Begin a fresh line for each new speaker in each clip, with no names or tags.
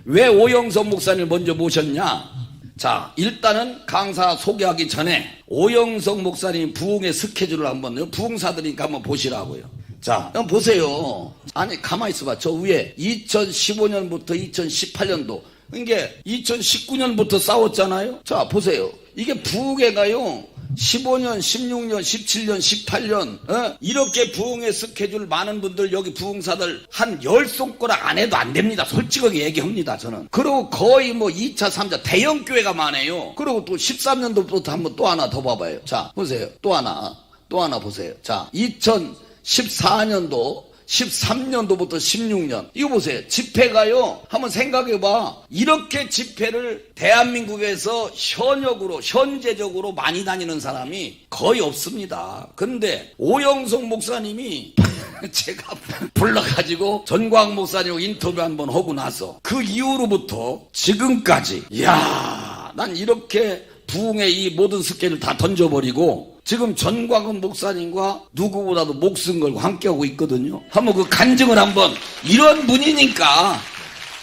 왜 오영석 목사님을 먼저 모셨냐? 자, 일단은 강사 소개하기 전에 오영석 목사님 부흥의 스케줄을 한번, 부흥사들이니까 한번 보시라고요. 자, 한번 보세요. 아니, 가만히 있어봐. 저 위에 2015년부터 2018년도, 이게 2019년부터 싸웠잖아요? 자, 보세요. 이게 부흥회가요. 15년, 16년, 17년, 18년, 이렇게 부흥의 스케줄 많은 분들, 여기 부흥사들 한 10손가락 안 해도 안 됩니다. 솔직하게 얘기합니다, 저는. 그리고 거의 뭐 2차, 3차 대형교회가 많아요. 그리고 또 13년도부터 한번 또 하나 더 봐봐요. 자, 보세요. 또 하나 보세요. 자, 2014년도, 13년도부터 16년. 이거 보세요. 집회가요. 한번 생각해봐. 이렇게 집회를 대한민국에서 현재적으로 많이 다니는 사람이 거의 없습니다. 근데 오영석 목사님이 제가 불러가지고 전광 목사님하고 인터뷰 한번 하고 나서 그 이후로부터 지금까지, 이야, 난 이렇게 부흥의 이 모든 스케일을 다 던져버리고 지금 전광훈 목사님과 누구보다도 목숨 걸고 함께하고 있거든요. 한번 그 간증을 한번, 이런 분이니까.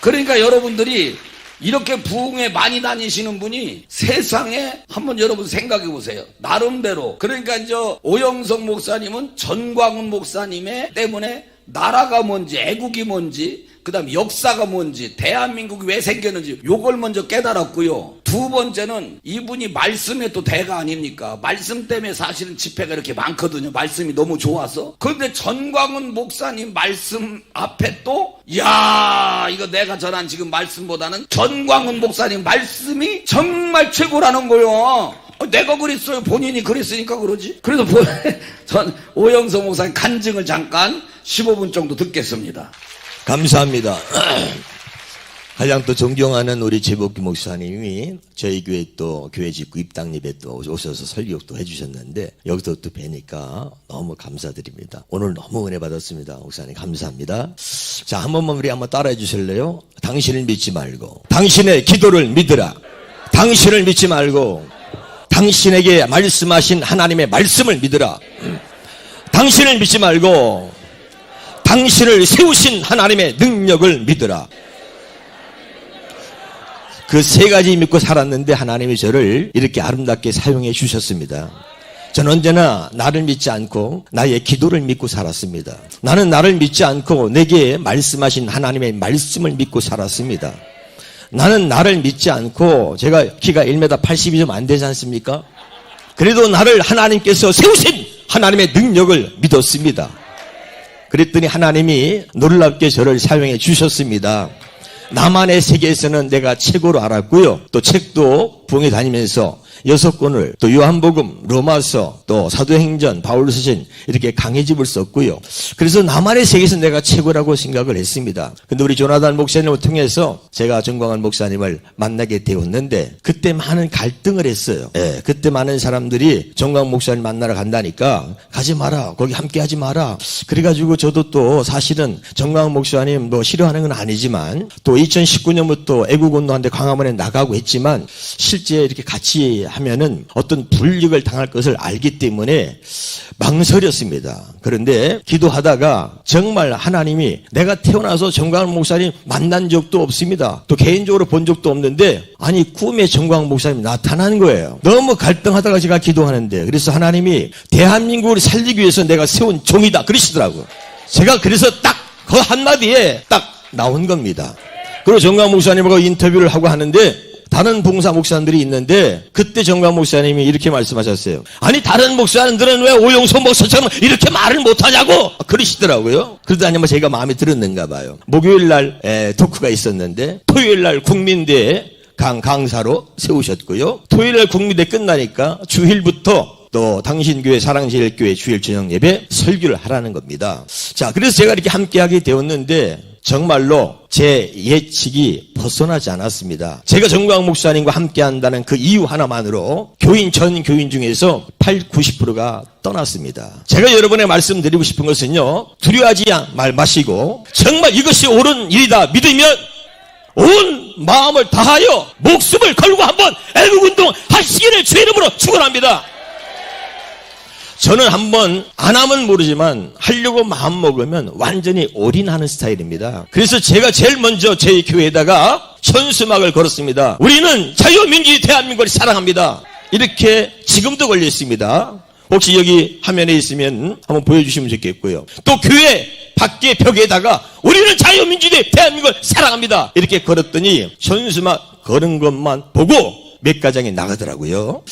그러니까 여러분들이 이렇게 부흥에 많이 다니시는 분이 세상에 한번 여러분 생각해 보세요. 나름대로. 그러니까 이제 오영석 목사님은 전광훈 목사님의 때문에 나라가 뭔지, 애국이 뭔지, 그 다음 역사가 뭔지, 대한민국이 왜 생겼는지 요걸 먼저 깨달았고요. 두 번째는 이분이 말씀의 또 대가 아닙니까? 말씀 때문에 사실은 집회가 이렇게 많거든요. 말씀이 너무 좋아서. 그런데 전광훈 목사님 말씀 앞에 또, 이야, 이거 내가 전한 지금 말씀보다는 전광훈 목사님 말씀이 정말 최고라는 거요. 내가 그랬어요. 본인이 그랬으니까 그러지. 그래서 전 오영석 목사님 간증을 잠깐 15분 정도 듣겠습니다.
감사합니다. 가장 또 존경하는 우리 재복기 목사님이 저희 교회 또 교회 짓고 입당 예배 또 오셔서 설교도 해주셨는데 여기서 또 뵈니까 너무 감사드립니다. 오늘 너무 은혜 받았습니다. 목사님 감사합니다. 자, 한 번만 우리 한번 따라해 주실래요? 당신을 믿지 말고 당신의 기도를 믿으라. 당신을 믿지 말고 당신에게 말씀하신 하나님의 말씀을 믿으라. 당신을 믿지 말고 당신을 세우신 하나님의 능력을 믿으라. 그 세 가지 믿고 살았는데 하나님이 저를 이렇게 아름답게 사용해 주셨습니다. 저는 언제나 나를 믿지 않고 나의 기도를 믿고 살았습니다. 나는 나를 믿지 않고 내게 말씀하신 하나님의 말씀을 믿고 살았습니다. 나는 나를 믿지 않고, 제가 키가 1m 80이 좀 안 되지 않습니까? 그래도 나를 하나님께서 세우신 하나님의 능력을 믿었습니다. 그랬더니 하나님이 놀랍게 저를 사용해 주셨습니다. 나만의 세계에서는 내가 최고로 알았고요. 또 책도 부흥회 다니면서 6권을, 또 요한복음, 로마서, 또 사도행전, 바울서신 이렇게 강해집을 썼고요. 그래서 나만의 세계에서 내가 최고라고 생각을 했습니다. 근데 우리 조나단 목사님을 통해서 제가 전광훈 목사님을 만나게 되었는데 그때 많은 갈등을 했어요. 예, 그때 많은 사람들이 전광훈 목사님 만나러 간다니까 가지 마라, 거기 함께 하지 마라. 그래가지고 저도 또 사실은 전광훈 목사님 뭐 싫어하는 건 아니지만 또 2019년부터 애국운동하는데 광화문에 나가고 했지만 실제 이렇게 같이 하면은 어떤 불이익을 당할 것을 알기 때문에 망설였습니다. 그런데 기도하다가 정말 하나님이, 내가 태어나서 전광훈 목사님 만난 적도 없습니다. 또 개인적으로 본 적도 없는데 아니 꿈에 전광훈 목사님이 나타난 거예요. 너무 갈등하다가 제가 기도하는데, 그래서 하나님이 대한민국을 살리기 위해서 내가 세운 종이다 그러시더라고요. 제가 그래서 딱 그 한마디에 딱 나온 겁니다. 그리고 전광훈 목사님하고 인터뷰를 하고 하는데 다른 봉사 목사님들이 있는데 그때 전광훈 목사님이 이렇게 말씀하셨어요. 아니 다른 목사님들은 왜 오영석 목사처럼 이렇게 말을 못하냐고 그러시더라고요. 그러다니 뭐 제가 마음에 들었는가 봐요. 목요일 날 토크가 있었는데 토요일 날 국민대에 강사로 세우셨고요. 토요일 날 국민대 끝나니까 주일부터 또 당신교회 사랑제일교회 주일 저녁 예배 설교를 하라는 겁니다. 자, 그래서 제가 이렇게 함께하게 되었는데 정말로 제 예측이 벗어나지 않았습니다. 제가 전광훈 목사님과 함께 한다는 그 이유 하나만으로 전 교인 중에서 80~90%가 떠났습니다. 제가 여러분에 말씀드리고 싶은 것은요, 두려워하지 마시고 정말 이것이 옳은 일이다 믿으면 온 마음을 다하여 목숨을 걸고 한번 애국운동 하시기를 주의 이름으로 축원합니다. 저는 한번 안 하면 모르지만 하려고 마음 먹으면 완전히 올인하는 스타일입니다. 그래서 제가 제일 먼저 제 교회에다가 현수막을 걸었습니다. 우리는 자유민주주의 대한민국을 사랑합니다. 이렇게 지금도 걸려 있습니다. 혹시 여기 화면에 있으면 한번 보여주시면 좋겠고요. 또 교회 밖에 벽에다가 우리는 자유민주주의 대한민국을 사랑합니다. 이렇게 걸었더니 현수막 걸은 것만 보고 몇 가정이 나가더라고요.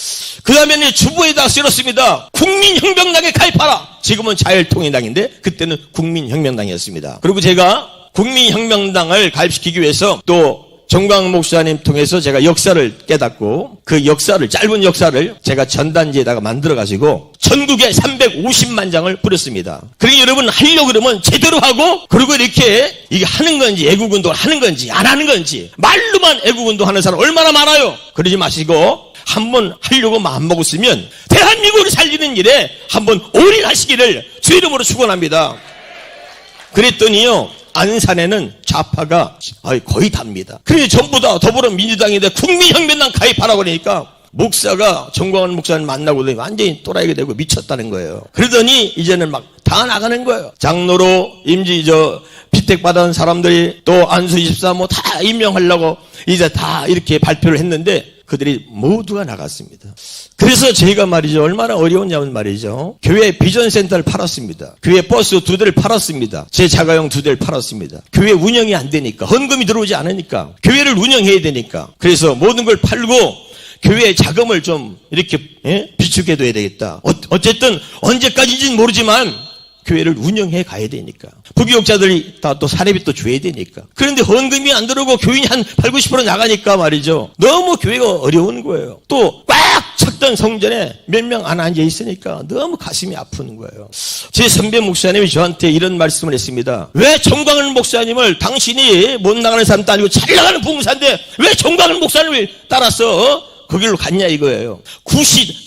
그 다음에 주부에다 쓸었습니다. 국민혁명당에 가입하라. 지금은 자율통일당인데 그때는 국민혁명당이었습니다. 그리고 제가 국민혁명당을 가입시키기 위해서 또 정광 목사님 통해서 제가 역사를 깨닫고 그 역사를, 짧은 역사를 제가 전단지에다가 만들어가지고 전국에 350만 장을 뿌렸습니다. 그러니까 여러분 하려고 그러면 제대로 하고, 그리고 이렇게 이게 하는 건지 애국운동을 하는 건지 안 하는 건지, 말로만 애국운동 하는 사람 얼마나 많아요. 그러지 마시고 한번 하려고 마음먹었으면 대한민국을 살리는 일에 한번 올인하시기를 주 이름으로 축원합니다. 그랬더니요, 안산에는 좌파가 거의 답니다. 그래서 전부 다 더불어민주당인데 국민혁명당 가입하라고 그러니까 목사가 정광훈 목사님 만나고 완전히 또라이가 되고 미쳤다는 거예요. 그러더니 이제는 막 다 나가는 거예요. 장로로 비택받은 사람들이 또 안수24 뭐 다 임명하려고 이제 다 이렇게 발표를 했는데 그들이 모두가 나갔습니다. 그래서 저희가 말이죠, 얼마나 어려웠냐면 말이죠, 교회 비전센터를 팔았습니다. 교회 버스 2대를 팔았습니다. 제 자가용 2대를 팔았습니다. 교회 운영이 안 되니까, 헌금이 들어오지 않으니까, 교회를 운영해야 되니까. 그래서 모든 걸 팔고 교회의 자금을 좀 이렇게 비축해둬야 되겠다. 어쨌든 언제까지인지는 모르지만 교회를 운영해 가야 되니까. 부교육자들이 다 또 사례비 또 줘야 되니까. 그런데 헌금이 안 들어오고 교인이 한 80, 90% 나가니까 말이죠, 너무 교회가 어려운 거예요. 또 꽉 찼던 성전에 몇 명 안 앉아 있으니까 너무 가슴이 아픈 거예요. 제 선배 목사님이 저한테 이런 말씀을 했습니다. 왜 정광훈 목사님을, 당신이 못 나가는 사람도 아니고 잘 나가는 부흥사인데 왜 정광훈 목사님을 따라서 그 길로 갔냐 이거예요.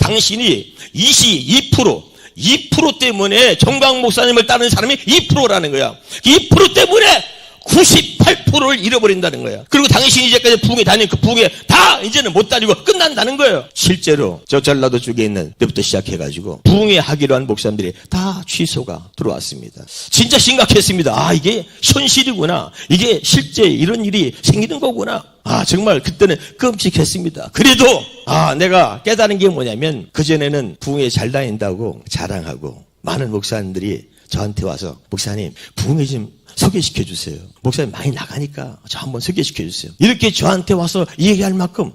당신이 2% 때문에 정광훈 목사님을 따르는 사람이 2%라는 거야. 2% 때문에 98%를 잃어버린다는 거야. 그리고 당신이 이제까지 부흥에 다닌 그 부흥에 다 이제는 못 다니고 끝난다는 거예요. 실제로 저 전라도 쪽에 있는 때부터 시작해가지고 부흥에 하기로 한 목사님들이 다 취소가 들어왔습니다. 진짜 심각했습니다. 이게 현실이구나. 이게 실제 이런 일이 생기는 거구나. 정말 그때는 끔찍했습니다. 그래도 내가 깨달은 게 뭐냐면, 그전에는 부흥에 잘 다닌다고 자랑하고 많은 목사님들이 저한테 와서 목사님 부흥에 좀 소개시켜 주세요. 목사님 많이 나가니까 저 한번 소개시켜 주세요. 이렇게 저한테 와서 얘기할 만큼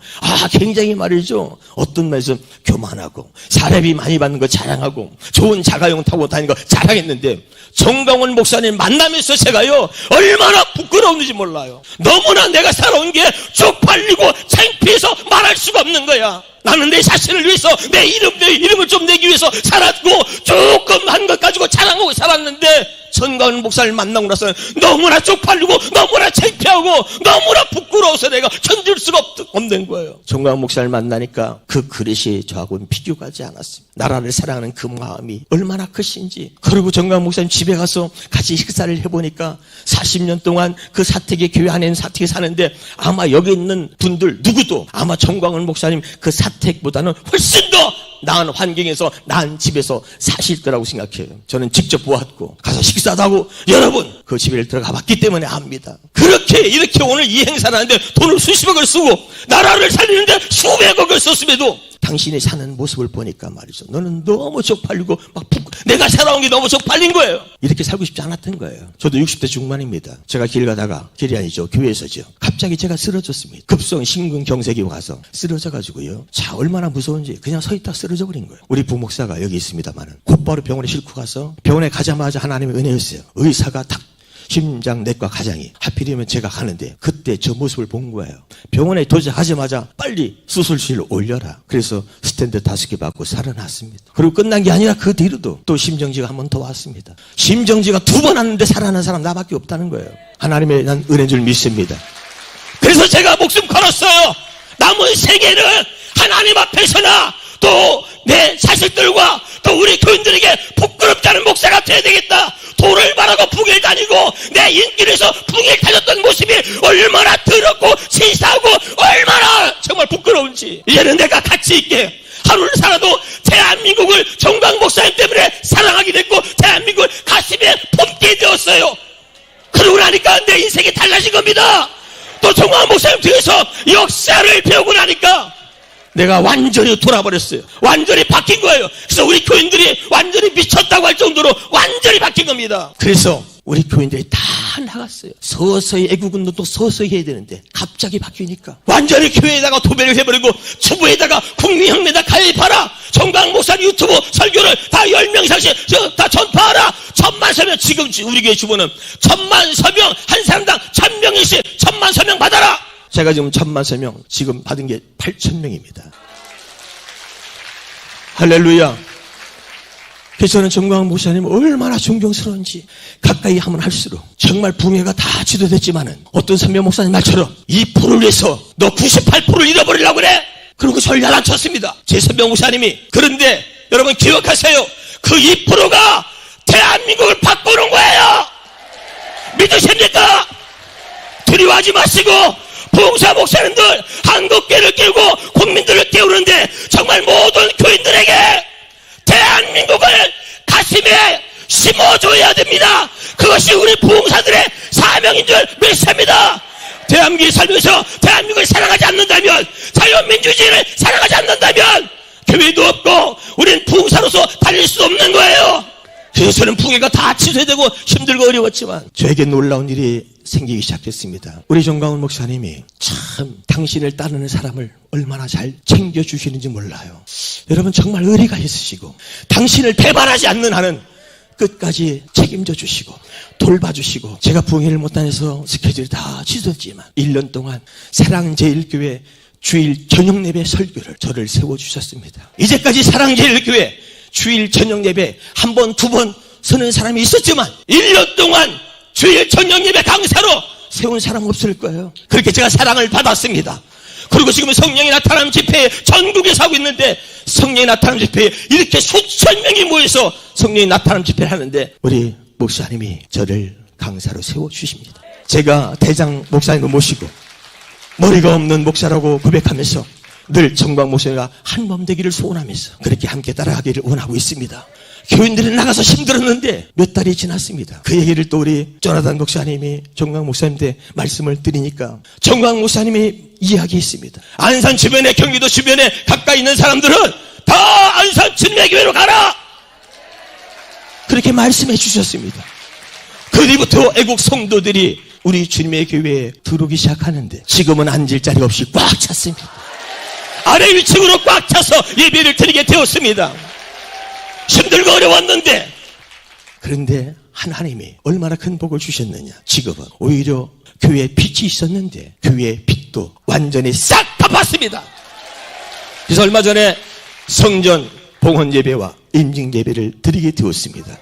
굉장히 말이죠, 어떤 말씀 교만하고 사례비 많이 받는 거 자랑하고 좋은 자가용 타고 다니는 거 자랑했는데, 정광훈 목사님 만나면서 제가요 얼마나 부끄러웠는지 몰라요. 너무나 내가 살아온 게 쪽팔리고 창피해서 말할 수가 없는 거야. 나는 내 자신을 위해서 내 이름을 좀 내기 위해서 살았고 조금 한 것 가지고 자랑하고 살았는데, 정광훈 목사를 만나고 나서는 너무나 쪽팔리고 너무나 창피하고 너무나 부끄러워서 내가 견딜 수가 없는 거예요. 정광훈 목사를 만나니까 그 그릇이 저하고는 비교하지 않았습니다. 나라를 사랑하는 그 마음이 얼마나 크신지. 그리고 정광훈 목사님 집에 가서 같이 식사를 해보니까 40년 동안 그 사택의 교회 안에는 사택에 사는데 아마 여기 있는 분들 누구도 아마 정광훈 목사님 그 사택보다는 훨씬 더 나은 환경에서 나은 집에서 사실 거라고 생각해요. 저는 직접 보았고 가서 식사도 하고 여러분 그 집에 들어가 봤기 때문에 압니다. 이렇게 오늘 이 행사를 하는데 돈을 수십억을 쓰고 나라를 살리는데 수백억을 썼음에도 당신이 사는 모습을 보니까 말이죠, 너는 너무 쪽팔리고 내가 살아온 게 너무 쪽팔린 거예요. 이렇게 살고 싶지 않았던 거예요. 저도 60대 중반입니다. 제가 길 가다가, 길이 아니죠, 교회에서죠, 갑자기 제가 쓰러졌습니다. 급성 심근경색이 와서 쓰러져가지고요, 얼마나 무서운지 그냥 서 있다 쓰러져 버린 거예요. 우리 부목사가 여기 있습니다만은 곧바로 병원에 싣고 가서, 병원에 가자마자 하나님의 은혜였어요. 의사가 딱 심장내과 과장이, 하필이면 제가 가는데 그때 저 모습을 본 거예요. 병원에 도착하자마자 빨리 수술실로 올려라. 그래서 스탠드 5개 받고 살아났습니다. 그리고 끝난 게 아니라 그 뒤로도 또 심정지가 한 번 더 왔습니다. 심정지가 2번 왔는데 살아난 사람 나밖에 없다는 거예요. 하나님의 난 은혜인 줄 믿습니다. 그래서 제가 목숨 걸었어요. 남은 세계는 하나님 앞에서나 또 내 자식들과 또 우리 교인들에게 부끄럽지 않은 목사가 돼야 되겠다. 돈을 벌하고 부길 다니고 내 인기에서 부길 다녔던 모습이 얼마나 더럽고 치사하고 얼마나 정말 부끄러운지, 이제는 내가 가치 있게 하루를 살아도 대한민국을 정광 목사님 때문에 사랑하게 됐고 대한민국을 가슴에 품게 되었어요. 그러고 나니까 내 인생이 달라진 겁니다. 또 정광 목사님 뒤에서 역사를 배우고 나니까 내가 완전히 돌아버렸어요. 완전히 바뀐 거예요. 그래서 우리 교인들이 완전히 미쳤다고 할 정도로 완전히 바뀐 겁니다. 그래서 우리 교인들이 다 나갔어요. 서서히 애국운동도 서서히 해야 되는데 갑자기 바뀌니까 완전히 교회에다가 도배를 해버리고 주부에다가 국민혁명에다 가입하라. 정광 목사 유튜브 설교를 다 10명 이상씩 다 전파하라. 1000만 서명. 지금 우리 교회 주부는 1000만 서명 한 사람당 1000명씩 1000만 서명 받아라. 제가 지금 1000만 서명 지금 받은 게 8000명입니다. 할렐루야. 그래서 저는 정광 목사님 얼마나 존경스러운지 가까이 하면 할수록 정말 붕해가 다 지도됐지만은 어떤 선배 목사님 말처럼 2%를 위해서 너 98%를 잃어버리려고 그래? 그러고 저를 야단쳤습니다. 제 선배 목사님이. 그런데 여러분 기억하세요. 그 2%가 대한민국을 바꾸는 거예요. 믿으십니까? 두려워하지 마시고 부흥사 목사님들 한국교회를 깨우고 국민들을 깨우는데 정말 모든 교인들에게 대한민국을 가슴에 심어줘야 됩니다. 그것이 우리 부흥사들의 사명인 줄 믿습니다. 대한민국에 살면서 대한민국을 사랑하지 않는다면, 자유민주주의를 사랑하지 않는다면 교회도 없고 우리는 부흥사로서 달릴 수 없는 거예요. 그래서 저는 부흥회가 다 취소되고 힘들고 어려웠지만 저에게 놀라운 일이 생기기 시작했습니다. 우리 정광훈 목사님이 참 당신을 따르는 사람을 얼마나 잘 챙겨주시는지 몰라요. 여러분 정말 의리가 있으시고 당신을 배반하지 않는 한은 끝까지 책임져 주시고 돌봐주시고, 제가 부흥회를 못 다녀서 스케줄이 다 취소됐지만 1년 동안 사랑제일교회 주일 저녁 예배 설교를 저를 세워주셨습니다. 이제까지 사랑제일교회 주일 저녁 예배 한 번, 두 번 서는 사람이 있었지만 1년 동안 주일 저녁 예배 강사로 세운 사람 없을 거예요. 그렇게 제가 사랑을 받았습니다. 그리고 지금 성령이 나타나는 집회에 전국에서 하고 있는데, 성령이 나타나는 집회에 이렇게 수천 명이 모여서 성령이 나타나는 집회를 하는데 우리 목사님이 저를 강사로 세워주십니다. 제가 대장 목사님을 모시고 머리가 없는 목사라고 고백하면서 늘 정광 목사가 한몸 되기를 소원하면서 그렇게 함께 따라가기를 원하고 있습니다. 교인들이 나가서 힘들었는데 몇 달이 지났습니다. 그 얘기를 또 우리 조나단 목사님이 정광 목사님한테 말씀을 드리니까 정광 목사님이 이야기했습니다. 안산 주변에, 경기도 주변에 가까이 있는 사람들은 다 안산 진례교회로 가라, 그렇게 말씀해 주셨습니다. 그 뒤부터 애국 성도들이 우리 주님의 교회에 들어오기 시작하는데 지금은 앉을 자리 없이 꽉 찼습니다. 아래 위층으로 꽉 차서 예배를 드리게 되었습니다. 힘들고 어려웠는데, 그런데 하나님이 얼마나 큰 복을 주셨느냐. 지금은 오히려 교회에 빛이 있었는데 교회의 빛도 완전히 싹 갚았습니다. 그래서 얼마 전에 성전 봉헌 예배와 임직 예배를 드리게 되었습니다.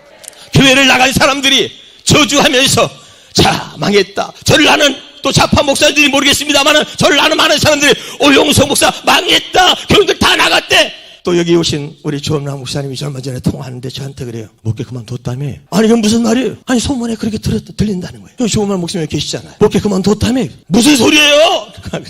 교회를 나간 사람들이 저주하면서 자 망했다, 저를 아는 또 좌파 목사들이 모르겠습니다만 저를 아는 많은 사람들이 오용석 목사 망했다, 교인들 다 나갔대. 또 여기 오신 우리 조엄남 목사님이 얼마 전에 통화하는데 저한테 그래요. 목회 그만뒀다며. 아니 이건 무슨 말이에요? 아니 소문에 그렇게 들린다는 거예요. 여기 조엄남 목사님 계시잖아요. 목회 그만뒀다며. 무슨 소리예요?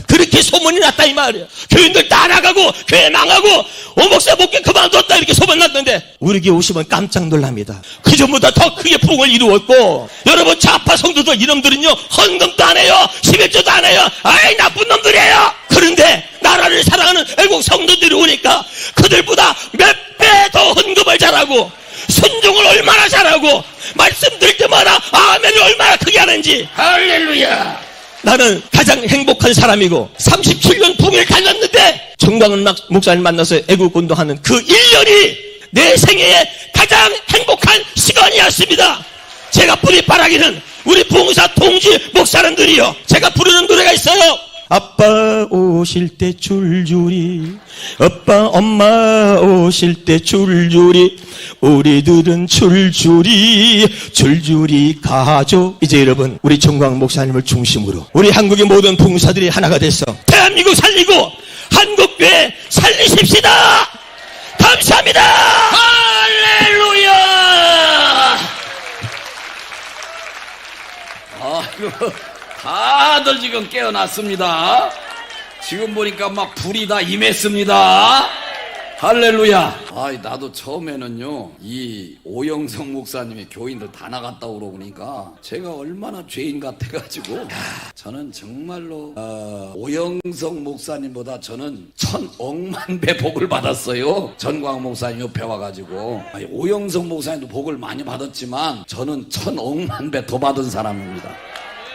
그렇게 소문이 났다 이 말이에요. 교인들 다 나가고 교회 망하고 목사 목회 그만뒀다 이렇게 소문 났는데 우리 교회 오시면 깜짝 놀랍니다. 그 전보다 더 크게 부흥을 이루었고, 여러분 좌파 성도들 이놈들은요 헌금도 안 해요, 11조도 안 해요. 아이 나쁜 놈들이에요. 그런데 나라를 사랑하는 애국 성도들이 오니까 그들보다 몇 배 더 헌금을 잘하고 순종을 얼마나 잘하고 말씀드릴 때마다 아멘을 얼마나 크게 하는지. 할렐루야. 나는 가장 행복한 사람이고 37년 부흥을 갈랐는데 정광훈 목사님 만나서 애국운동하는 그 1년이 내 생애의 가장 행복한 시간이었습니다. 제가 뿌리바라기는 우리 부흥사 동지 목사님들이요, 제가 부르는 노래가 있어요. 아빠 오실 때 줄줄이, 아빠 엄마 오실 때 줄줄이, 우리들은 줄줄이 가죠. 이제 여러분 우리 정광 목사님을 중심으로 우리 한국의 모든 부흥사들이 하나가 돼서 대한민국 살리고 한국교회 살리십시다. 감사합니다. 할렐루야.
아이고, 다들 지금 깨어났습니다. 지금 보니까 막 불이 다 임했습니다. 할렐루야. 아이, 나도 처음에는요, 이 오영성 목사님이 교인들 다 나갔다고 그러니까 제가 얼마나 죄인 같아가지고, 저는 정말로 오영성 목사님보다 저는 1000억만 배 복을 받았어요. 전광 목사님 옆에 와가지고. 아니, 오영성 목사님도 복을 많이 받았지만 저는 1000억만 배 더 받은 사람입니다.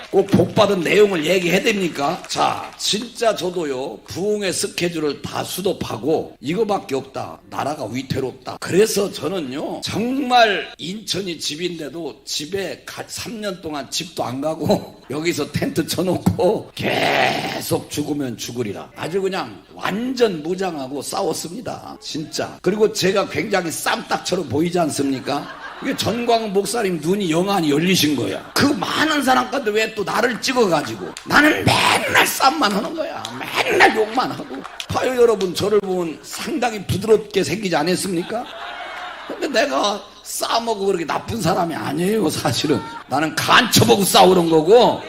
꼭 복받은 내용을 얘기해야 됩니까? 자, 진짜 저도요, 부흥의 스케줄을 다 수dob하고 이거밖에 없다. 나라가 위태롭다. 그래서 저는요, 정말 인천이 집인데도 집에 3년 동안 집도 안 가고 여기서 텐트 쳐놓고 계속 죽으면 죽으리라. 아주 그냥 완전 무장하고 싸웠습니다. 진짜. 그리고 제가 굉장히 쌈딱처럼 보이지 않습니까? 이게 전광 목사님 눈이 영안이 열리신 거야. 그 많은 사람 가운데 왜 또 나를 찍어가지고 나는 맨날 쌈만 하는 거야. 맨날 욕만 하고. 봐요 여러분, 저를 보면 상당히 부드럽게 생기지 않았습니까? 근데 내가 싸먹고 그렇게 나쁜 사람이 아니에요. 사실은 나는 간첩하고 싸우는 거고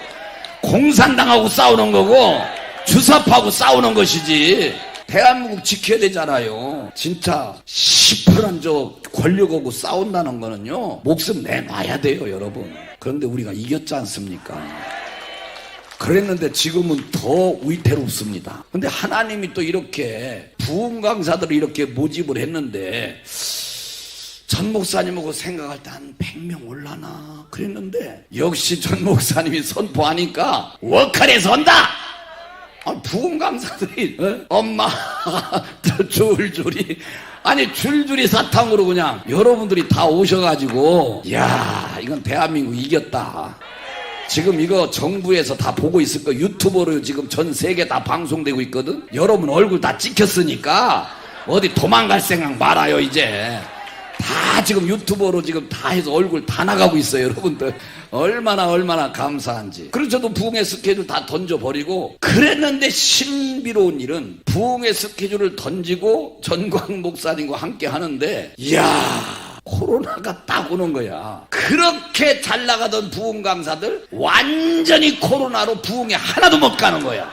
공산당하고 싸우는 거고 주사파하고 싸우는 것이지. 대한민국 지켜야 되잖아요. 진짜 시퍼런 저 권력하고 싸운다는 거는요, 목숨 내놔야 돼요 여러분. 그런데 우리가 이겼지 않습니까? 그랬는데 지금은 더 위태롭습니다. 근데 하나님이 또 이렇게 부흥 강사들을 이렇게 모집을 했는데 전 목사님하고 생각할 때 한 100명 올라나 그랬는데 역시 전 목사님이 선포하니까 워컬에서 온다. 부흥 강사들이 엄마 줄줄이 아니 줄줄이 사탕으로 그냥 여러분들이 다 오셔가지고 야 이건 대한민국 이겼다. 지금 이거 정부에서 다 보고 있을 거. 유튜버로 지금 전 세계 다 방송되고 있거든. 여러분 얼굴 다 찍혔으니까 어디 도망갈 생각 말아요. 이제 다 지금 유튜버로 지금 다 해서 얼굴 다 나가고 있어요. 여러분들 얼마나 감사한지. 그래서 저도 부흥의 스케줄 다 던져버리고 그랬는데 신비로운 일은 부흥의 스케줄을 던지고 전광 목사님과 함께 하는데 이야 코로나가 딱 오는 거야. 그렇게 잘 나가던 부흥 강사들 완전히 코로나로 부흥에 하나도 못 가는 거야.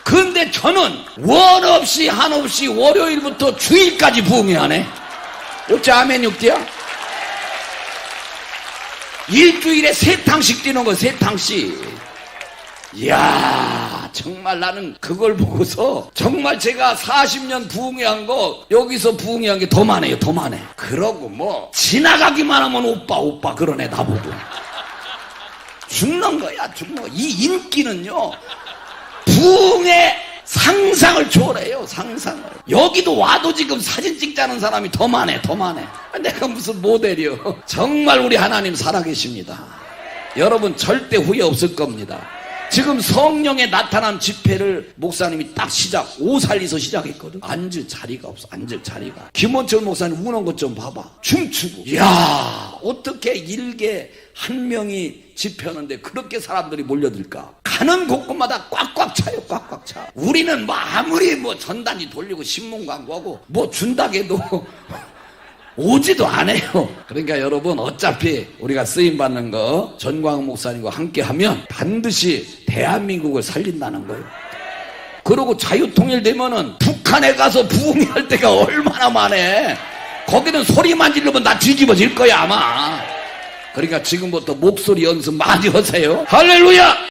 그런데 저는 원 없이 한없이 월요일부터 주일까지 부흥회 하네. 어째 아멘 육대야? 일주일에 3탕씩 뛰는 거 3탕씩. 이야 정말 나는 그걸 보고서 정말 제가 40년 부흥회 한 거 여기서 부흥회 한 게 더 많아요. 더 많아. 그러고 뭐 지나가기만 하면 오빠 그러네 나보고. 죽는 거야 죽는 거. 이 인기는요 부흥회 상상을 초월해요. 상상을. 여기도 와도 지금 사진 찍자는 사람이 더 많아. 내가 무슨 모델이요. 정말 우리 하나님 살아계십니다. 여러분 절대 후회 없을 겁니다. 지금 성령의 나타난 집회를 목사님이 딱 오살리서 시작했거든. 앉을 자리가 없어. 앉을 자리가. 김원철 목사님 우는 것 좀 봐봐. 춤추고. 이야 어떻게 일개 한 명이 집회하는데 그렇게 사람들이 몰려들까. 가는 곳곳마다 꽉꽉 차요. 꽉꽉 차. 우리는 뭐 아무리 뭐 전단지 돌리고 신문 광고하고 뭐 준다고 해도 오지도 않아요. 그러니까 여러분 어차피 우리가 쓰임받는 거 전광 목사님과 함께 하면 반드시 대한민국을 살린다는 거예요. 그러고 자유통일되면은 북한에 가서 부흥할 때가 얼마나 많아. 거기는 소리만 지르면 다 뒤집어질 거야 아마. 그러니까 지금부터 목소리 연습 많이 하세요. 할렐루야.